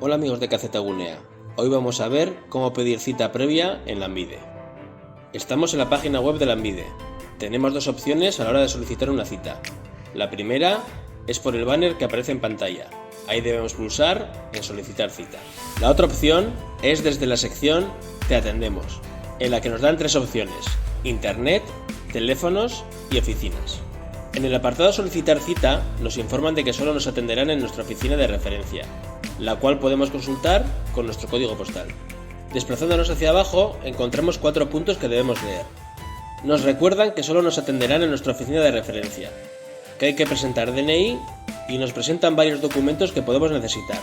Hola amigos de Kzgunea, hoy vamos a ver cómo pedir cita previa en Lanbide. Estamos en la página web de Lanbide. Tenemos dos opciones a la hora de solicitar una cita. La primera es por el banner que aparece en pantalla. Ahí debemos pulsar en solicitar cita. La otra opción es desde la sección Te atendemos, en la que nos dan tres opciones: internet, teléfonos y oficinas. En el apartado solicitar cita nos informan de que solo nos atenderán en nuestra oficina de referencia, la cual podemos consultar con nuestro código postal. Desplazándonos hacia abajo encontramos 4 puntos que debemos leer. Nos recuerdan que solo nos atenderán en nuestra oficina de referencia, que hay que presentar DNI y nos presentan varios documentos que podemos necesitar.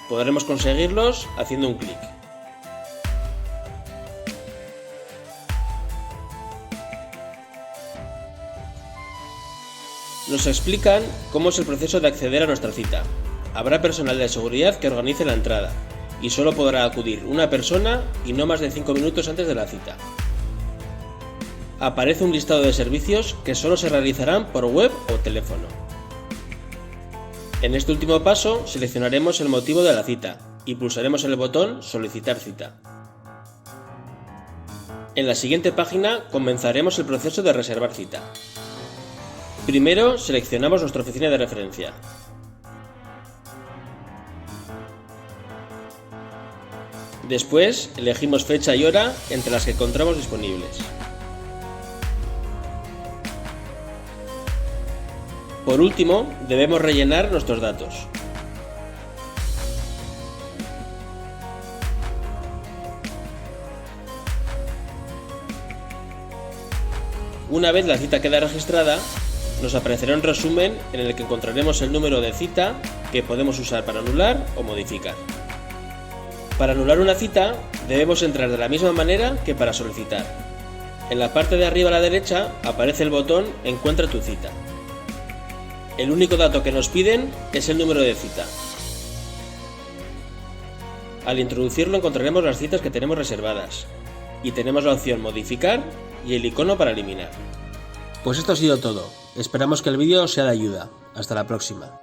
Podremos conseguirlos haciendo un clic. Nos explican cómo es el proceso de acceder a nuestra cita. Habrá personal de seguridad que organice la entrada y solo podrá acudir una persona y no más de 5 minutos antes de la cita. Aparece un listado de servicios que solo se realizarán por web o teléfono. En este último paso seleccionaremos el motivo de la cita y pulsaremos el botón Solicitar cita. En la siguiente página comenzaremos el proceso de reservar cita. Primero seleccionamos nuestra oficina de referencia. Después elegimos fecha y hora entre las que encontramos disponibles. Por último, debemos rellenar nuestros datos. Una vez la cita queda registrada, nos aparecerá un resumen en el que encontraremos el número de cita que podemos usar para anular o modificar. Para anular una cita, debemos entrar de la misma manera que para solicitar. En la parte de arriba a la derecha aparece el botón Encuentra tu cita. El único dato que nos piden es el número de cita. Al introducirlo encontraremos las citas que tenemos reservadas y tenemos la opción Modificar y el icono para eliminar. Pues esto ha sido todo. Esperamos que el vídeo sea de ayuda. Hasta la próxima.